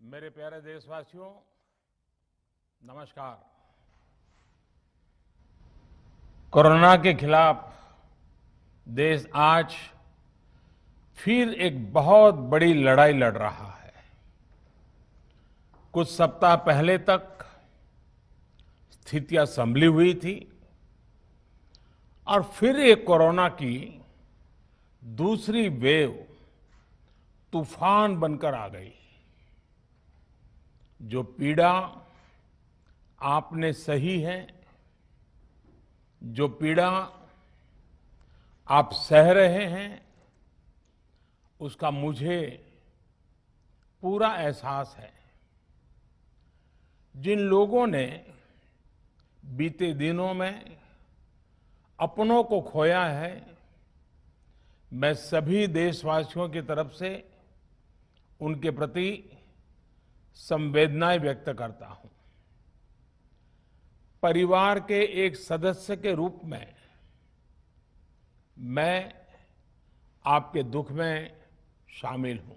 मेरे प्यारे देशवासियों, नमस्कार। कोरोना के खिलाफ देश आज फिर एक बहुत बड़ी लड़ाई लड़ रहा है। कुछ सप्ताह पहले तक स्थितियां संभली हुई थी और फिर एक कोरोना की दूसरी वेव तूफान बनकर आ गई। जो पीड़ा आपने सही है, जो पीड़ा आप सह रहे हैं, उसका मुझे पूरा एहसास है। जिन लोगों ने बीते दिनों में अपनों को खोया है, मैं सभी देशवासियों की तरफ से उनके प्रति संवेदनाएं व्यक्त करता हूं। परिवार के एक सदस्य के रूप में मैं आपके दुख में शामिल हूं।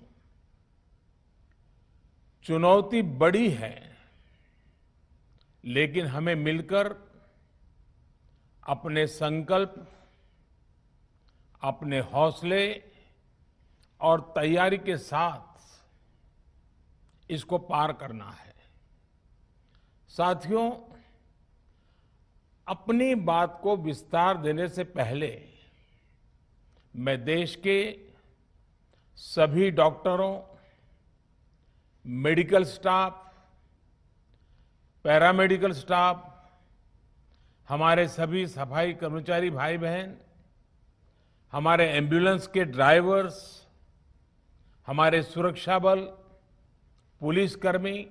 चुनौती बड़ी है, लेकिन हमें मिलकर अपने संकल्प, अपने हौसले और तैयारी के साथ इसको पार करना है। साथियों, अपनी बात को विस्तार देने से पहले मैं देश के सभी डॉक्टरों, मेडिकल स्टाफ, पैरामेडिकल स्टाफ, हमारे सभी सफाई कर्मचारी भाई बहन, हमारे एम्बुलेंस के ड्राइवर्स, हमारे सुरक्षा बल, पुलिसकर्मी,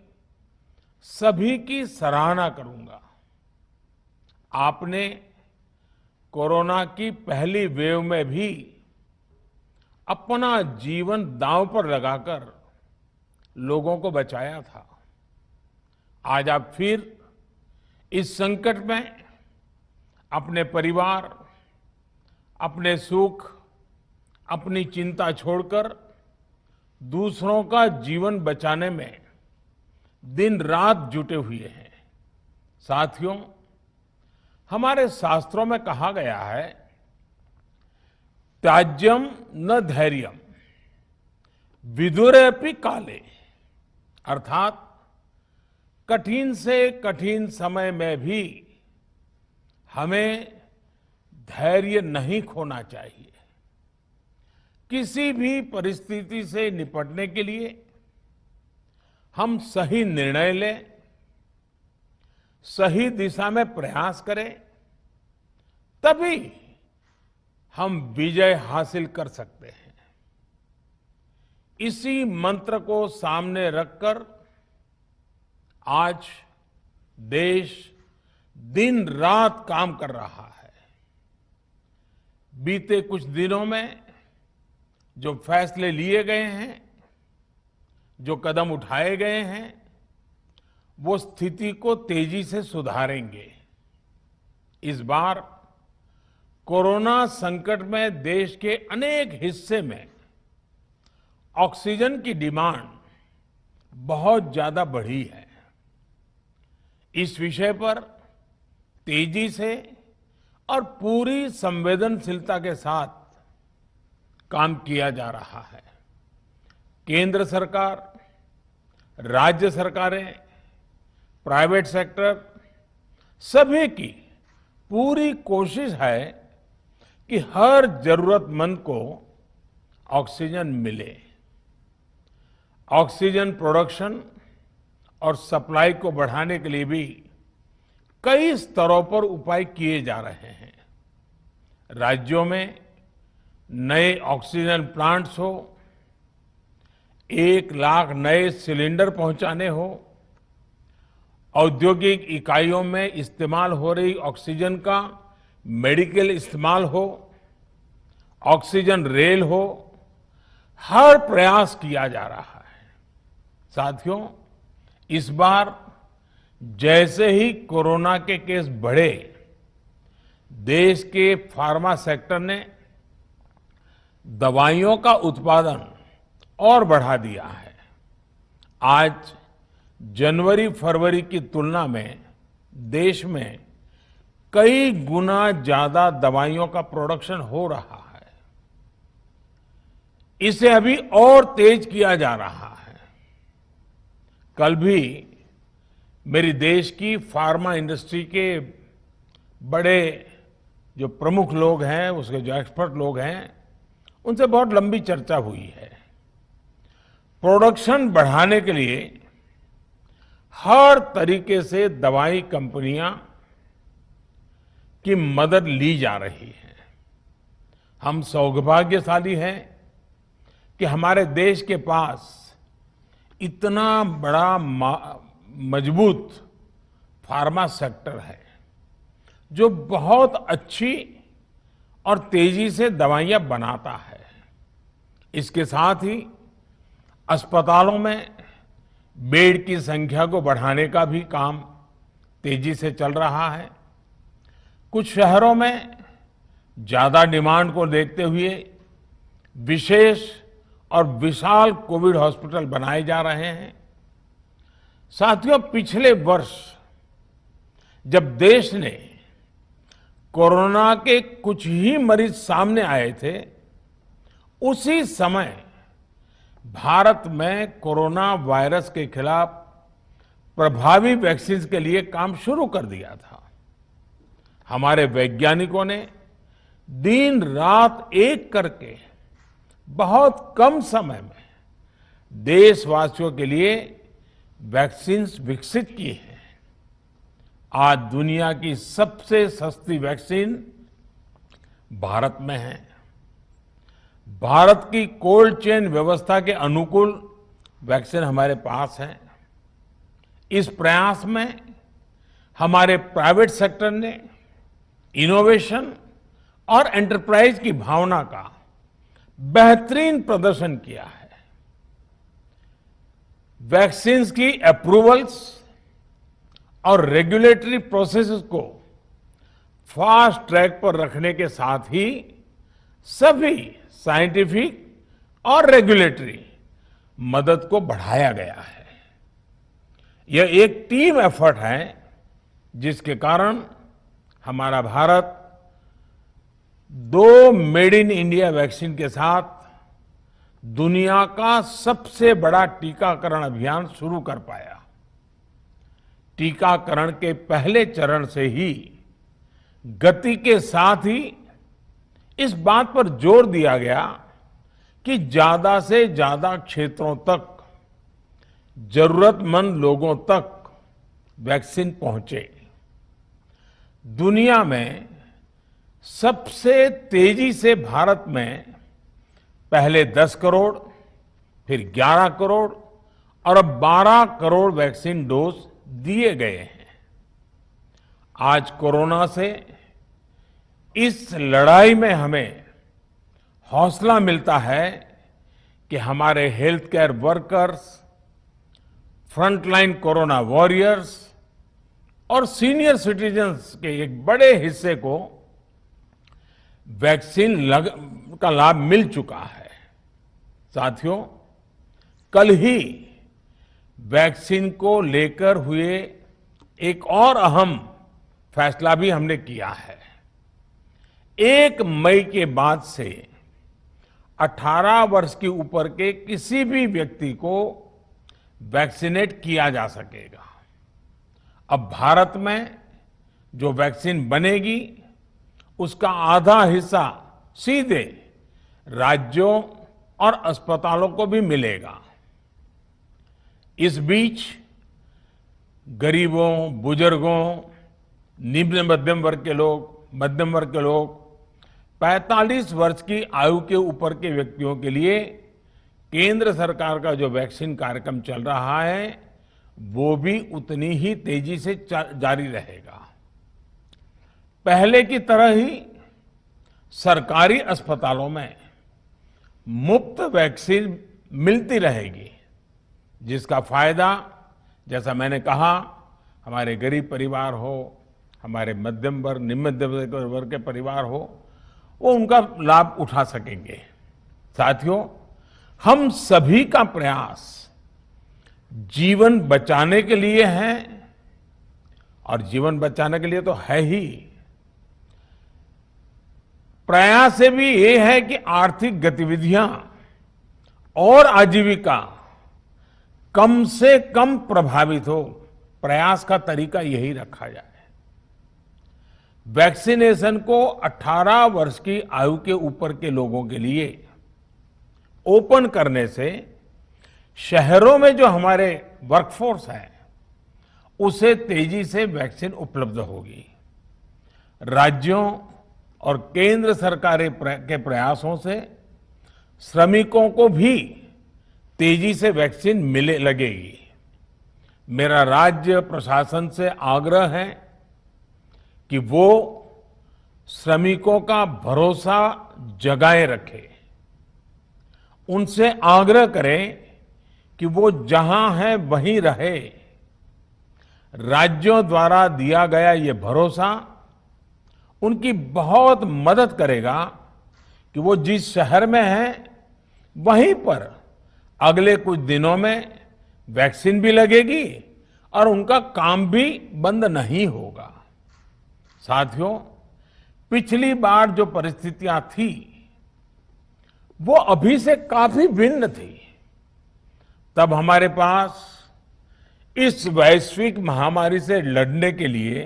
सभी की सराहना करूंगा। आपने कोरोना की पहली वेव में भी अपना जीवन दांव पर लगाकर लोगों को बचाया था। आज आप फिर इस संकट में अपने परिवार, अपने सुख, अपनी चिंता छोड़कर दूसरों का जीवन बचाने में दिन रात जुटे हुए हैं। साथियों, हमारे शास्त्रों में कहा गया है, त्याज्यम न धैर्यम विदुरेऽपि काले, अर्थात कठिन से कठिन समय में भी हमें धैर्य नहीं खोना चाहिए। किसी भी परिस्थिति से निपटने के लिए हम सही निर्णय लें, सही दिशा में प्रयास करें, तभी हम विजय हासिल कर सकते हैं। इसी मंत्र को सामने रखकर आज देश दिन रात काम कर रहा है। बीते कुछ दिनों में जो फैसले लिए गए हैं, जो कदम उठाए गए हैं, वो स्थिति को तेजी से सुधारेंगे। इस बार कोरोना संकट में देश के अनेक हिस्से में ऑक्सीजन की डिमांड बहुत ज्यादा बढ़ी है। इस विषय पर तेजी से और पूरी संवेदनशीलता के साथ काम किया जा रहा है। केंद्र सरकार, राज्य सरकारें, प्राइवेट सेक्टर, सभी की पूरी कोशिश है कि हर जरूरतमंद को ऑक्सीजन मिले। ऑक्सीजन प्रोडक्शन और सप्लाई को बढ़ाने के लिए भी कई स्तरों पर उपाय किए जा रहे हैं। राज्यों में नए ऑक्सीजन प्लांट्स हो, 1 लाख नए सिलेंडर पहुंचाने हो, औद्योगिक इकाइयों में इस्तेमाल हो रही ऑक्सीजन का मेडिकल इस्तेमाल हो, ऑक्सीजन रेल हो, हर प्रयास किया जा रहा है। साथियों, इस बार जैसे ही कोरोना के केस बढ़े, देश के फार्मा सेक्टर ने दवाइयों का उत्पादन और बढ़ा दिया है। आज जनवरी फरवरी की तुलना में देश में कई गुना ज्यादा दवाइयों का प्रोडक्शन हो रहा है। इसे अभी और तेज किया जा रहा है। कल भी मेरी देश की फार्मा इंडस्ट्री के बड़े जो प्रमुख लोग हैं, उसके जो एक्सपर्ट लोग हैं, उनसे बहुत लंबी चर्चा हुई है। प्रोडक्शन बढ़ाने के लिए हर तरीके से दवाई कंपनियां की मदद ली जा रही है। हम सौभाग्यशाली हैं कि हमारे देश के पास इतना बड़ा मजबूत फार्मा सेक्टर है जो बहुत अच्छी और तेजी से दवाइयां बनाता है। इसके साथ ही अस्पतालों में बेड की संख्या को बढ़ाने का भी काम तेजी से चल रहा है। कुछ शहरों में ज्यादा डिमांड को देखते हुए विशेष और विशाल कोविड हॉस्पिटल बनाए जा रहे हैं। साथियों, पिछले वर्ष जब देश ने कोरोना के कुछ ही मरीज सामने आए थे, उसी समय भारत में कोरोना वायरस के खिलाफ प्रभावी वैक्सीन के लिए काम शुरू कर दिया था। हमारे वैज्ञानिकों ने दिन रात एक करके बहुत कम समय में देशवासियों के लिए वैक्सीन विकसित की है। आज दुनिया की सबसे सस्ती वैक्सीन भारत में है। भारत की कोल्ड चेन व्यवस्था के अनुकूल वैक्सीन हमारे पास है। इस प्रयास में हमारे प्राइवेट सेक्टर ने इनोवेशन और एंटरप्राइज की भावना का बेहतरीन प्रदर्शन किया है। वैक्सीन की अप्रूवल्स और रेगुलेटरी प्रोसेसेस को फास्ट ट्रैक पर रखने के साथ ही सभी साइंटिफिक और रेगुलेटरी मदद को बढ़ाया गया है। यह एक टीम एफर्ट है जिसके कारण हमारा Bharat 2 made in India vaccine के साथ दुनिया का सबसे बड़ा टीकाकरण अभियान शुरू कर पाया। टीकाकरण के पहले चरण से ही गति के साथ ही इस बात पर जोर दिया गया कि ज्यादा से ज्यादा क्षेत्रों तक, जरूरतमंद लोगों तक वैक्सीन पहुंचे। दुनिया में सबसे तेजी से भारत में पहले 10 करोड़, फिर 11 करोड़ और अब 12 करोड़ वैक्सीन डोज दिए गए हैं। आज कोरोना से इस लड़ाई में हमें हौसला मिलता है कि हमारे health care workers, frontline corona warriors और सीनियर सिटीजन्स के एक बड़े हिस्से को वैक्सीन का लाभ मिल चुका है। साथियों, कल ही वैक्सीन को लेकर हुए एक और अहम फैसला भी हमने किया है। 1 मई के बाद से 18 वर्ष के ऊपर के किसी भी व्यक्ति को वैक्सीनेट किया जा सकेगा। अब भारत में जो वैक्सीन बनेगी उसका आधा हिस्सा सीधे राज्यों और अस्पतालों को भी मिलेगा। इस बीच गरीबों, बुजुर्गों, निम्न मध्यम वर्ग के लोग 45 वर्ष की आयु के ऊपर के व्यक्तियों के लिए केंद्र सरकार का जो वैक्सीन कार्यक्रम चल रहा है वो भी उतनी ही तेजी से जारी रहेगा। पहले की तरह ही सरकारी अस्पतालों में मुफ्त वैक्सीन मिलती रहेगी, जिसका फायदा, जैसा मैंने कहा, हमारे गरीब परिवार हो, हमारे मध्यम वर्ग, निम्न मध्यम वर्ग के परिवार हो, वो उनका लाभ उठा सकेंगे। साथियों, हम सभी का प्रयास जीवन बचाने के लिए है, और जीवन बचाने के लिए तो है ही, प्रयास से भी ये है कि आर्थिक गतिविधियां और आजीविका कम से कम प्रभावित हो। प्रयास का तरीका यही रखा जाए। वैक्सीनेशन को 18 वर्ष की आयु के ऊपर के लोगों के लिए ओपन करने से शहरों में जो हमारे वर्कफोर्स है उसे तेजी से वैक्सीन उपलब्ध होगी। राज्यों और केंद्र सरकार के प्रयासों से श्रमिकों को भी तेजी से वैक्सीन मिले लगेगी। मेरा राज्य प्रशासन से आग्रह है कि वो श्रमिकों का भरोसा जगाए रखे। उनसे आग्रह करें कि वो जहां है वहीं रहे। राज्यों द्वारा दिया गया ये भरोसा उनकी बहुत मदद करेगा कि वो जिस शहर में हैं वहीं पर अगले कुछ दिनों में वैक्सीन भी लगेगी और उनका काम भी बंद नहीं होगा। साथियों, पिछली बार जो परिस्थितियां थी वो अभी से काफी भिन्न थी। तब हमारे पास इस वैश्विक महामारी से लड़ने के लिए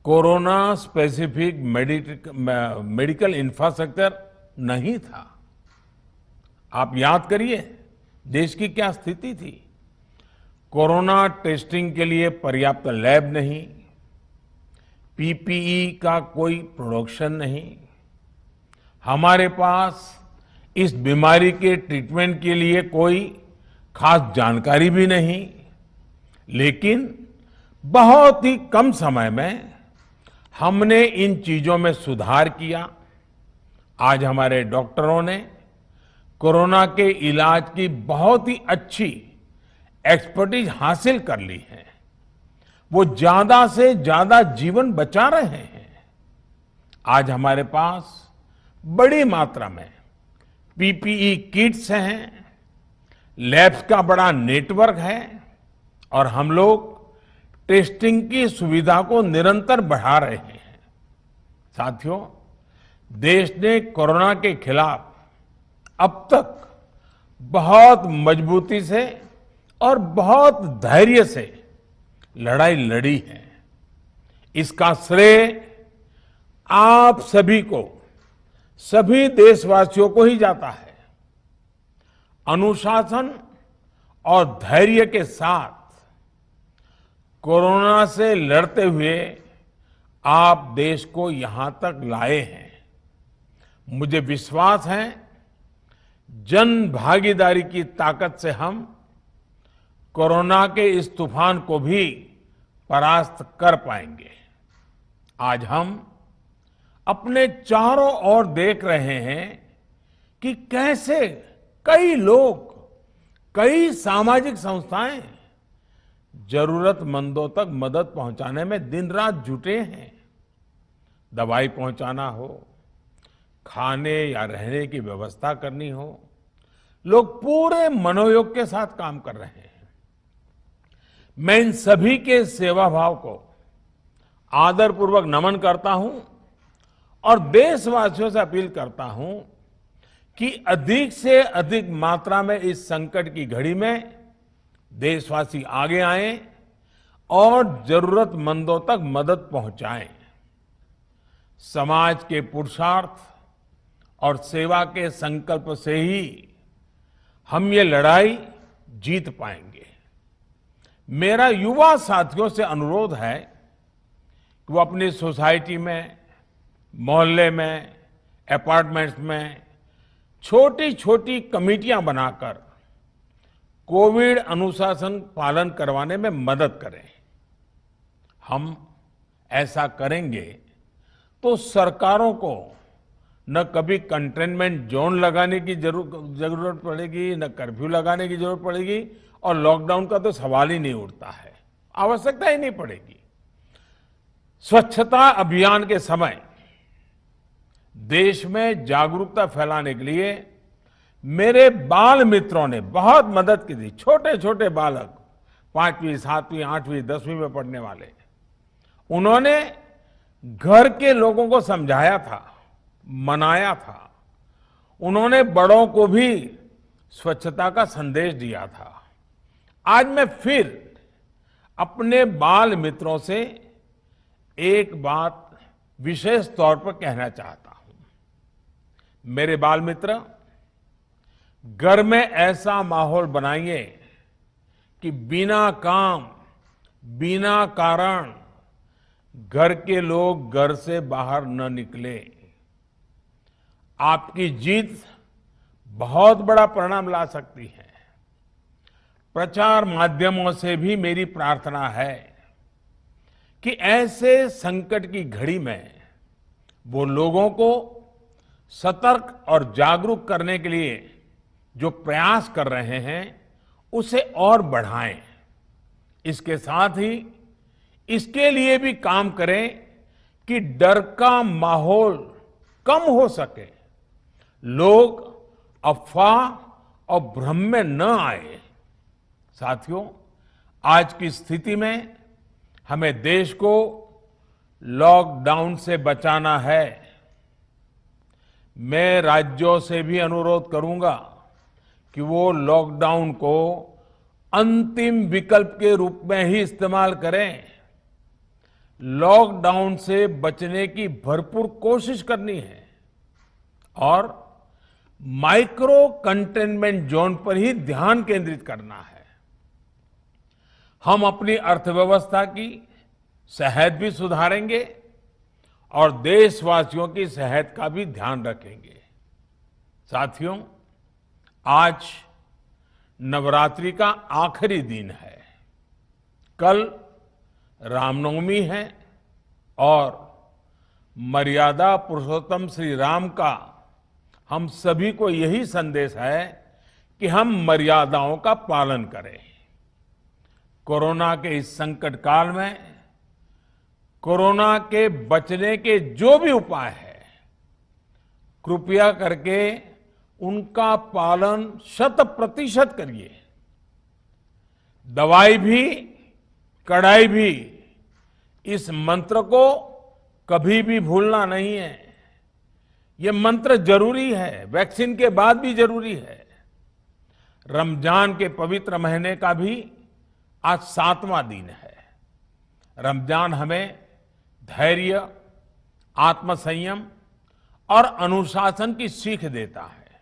कोरोना स्पेसिफिक मेडिकल इंफ्रास्ट्रक्चर नहीं था। आप याद करिए देश की क्या स्थिति थी। कोरोना टेस्टिंग के लिए पर्याप्त लैब नहीं, पीपीई का कोई प्रोडक्शन नहीं, हमारे पास इस बीमारी के ट्रीटमेंट के लिए कोई खास जानकारी भी नहीं। लेकिन बहुत ही कम समय में हमने इन चीजों में सुधार किया। आज हमारे डॉक्टरों ने कोरोना के इलाज की बहुत ही अच्छी एक्सपर्टीज हासिल कर ली है। वो ज्यादा से ज्यादा जीवन बचा रहे हैं। आज हमारे पास बड़ी मात्रा में पीपीई किट्स हैं, लैब्स का बड़ा नेटवर्क है और हम लोग टेस्टिंग की सुविधा को निरंतर बढ़ा रहे हैं। साथियों, देश ने कोरोना के खिलाफ अब तक बहुत मजबूती से और बहुत धैर्य से लड़ाई लड़ी है। इसका श्रेय आप सभी को, सभी देशवासियों को ही जाता है। अनुशासन और धैर्य के साथ कोरोना से लड़ते हुए आप देश को यहां तक लाए हैं। मुझे विश्वास है जन भागीदारी की ताकत से हम कोरोना के इस तूफान को भी परास्त कर पाएंगे। आज हम अपने चारों ओर देख रहे हैं कि कैसे कई लोग, कई सामाजिक संस्थाएं जरूरतमंदों तक मदद पहुंचाने में दिन रात जुटे हैं। दवाई पहुंचाना हो, खाने या रहने की व्यवस्था करनी हो, लोग पूरे मनोयोग के साथ काम कर रहे हैं। मैं इन सभी के सेवा भाव को आदरपूर्वक नमन करता हूं और देशवासियों से अपील करता हूं कि अधिक से अधिक मात्रा में इस संकट की घड़ी में देशवासी आगे आएं और जरूरतमंदों तक मदद पहुंचाएं। समाज के पुरुषार्थ और सेवा के संकल्प से ही हम ये लड़ाई जीत पाएंगे। मेरा युवा साथियों से अनुरोध है कि वो अपनी सोसाइटी में, मोहल्ले में, अपार्टमेंट्स में छोटी छोटी कमेटियां बनाकर कोविड अनुशासन पालन करवाने में मदद करें। हम ऐसा करेंगे तो सरकारों को न कभी कंटेनमेंट जोन लगाने की जरूरत पड़ेगी, न कर्फ्यू लगाने की जरूरत पड़ेगी और लॉकडाउन का तो सवाल ही नहीं उठता है, आवश्यकता ही नहीं पड़ेगी। स्वच्छता अभियान के समय देश में जागरूकता फैलाने के लिए मेरे बाल मित्रों ने बहुत मदद की थी। छोटे छोटे बालक, 5वीं, 7वीं, 8वीं, 10वीं में पढ़ने वाले, उन्होंने घर के लोगों को समझाया था, मनाया था। उन्होंने बड़ों को भी स्वच्छता का संदेश दिया था। आज मैं फिर अपने बाल मित्रों से एक बात विशेष तौर पर कहना चाहता हूं। मेरे बाल मित्र, घर में ऐसा माहौल बनाइए कि बिना काम, बिना कारण घर के लोग घर से बाहर न निकले। आपकी जीत बहुत बड़ा परिणाम ला सकती है। प्रचार माध्यमों से भी मेरी प्रार्थना है कि ऐसे संकट की घड़ी में वो लोगों को सतर्क और जागरूक करने के लिए जो प्रयास कर रहे हैं उसे और बढ़ाएं। इसके साथ ही इसके लिए भी काम करें कि डर का माहौल कम हो सके, लोग अफवाह और भ्रम में न आए। साथियों, आज की स्थिति में हमें देश को लॉकडाउन से बचाना है। मैं राज्यों से भी अनुरोध करूंगा कि वो लॉकडाउन को अंतिम विकल्प के रूप में ही इस्तेमाल करें। लॉकडाउन से बचने की भरपूर कोशिश करनी है और माइक्रो कंटेनमेंट जोन पर ही ध्यान केंद्रित करना है। हम अपनी अर्थव्यवस्था की सेहत भी सुधारेंगे और देशवासियों की सेहत का भी ध्यान रखेंगे। साथियों, आज नवरात्रि का आखिरी दिन है। कल रामनवमी है और मर्यादा पुरुषोत्तम श्री राम का हम सभी को यही संदेश है कि हम मर्यादाओं का पालन करें। कोरोना के इस संकट काल में कोरोना के बचने के जो भी उपाय है, कृपया करके उनका पालन 100% करिए। दवाई भी, कड़ाई भी, इस मंत्र को कभी भी भूलना नहीं है। ये मंत्र जरूरी है, वैक्सीन के बाद भी जरूरी है। रमजान के पवित्र महीने का भी आज 7वां दिन है। रमजान हमें धैर्य, आत्मसंयम और अनुशासन की सीख देता है।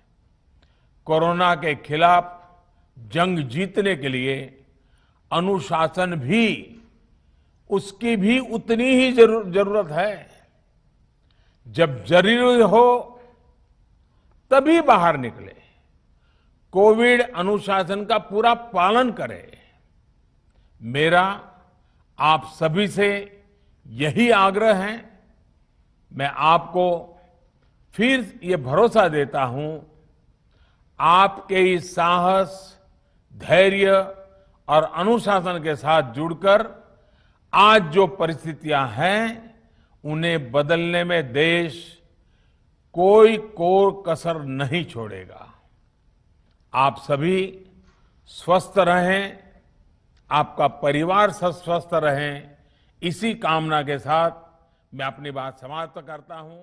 कोरोना के खिलाफ जंग जीतने के लिए अनुशासन भी, उसकी भी उतनी ही जरूरत है। जब जरूरी हो तभी बाहर निकले। कोविड अनुशासन का पूरा पालन करें। मेरा आप सभी से यही आग्रह है। मैं आपको फिर ये भरोसा देता हूं, आपके इस साहस, धैर्य और अनुशासन के साथ जुड़कर आज जो परिस्थितियां हैं उन्हें बदलने में देश कोई कोर कसर नहीं छोड़ेगा। आप सभी स्वस्थ रहें, आपका परिवार स्वस्थ रहे, इसी कामना के साथ मैं अपनी बात समाप्त करता हूं।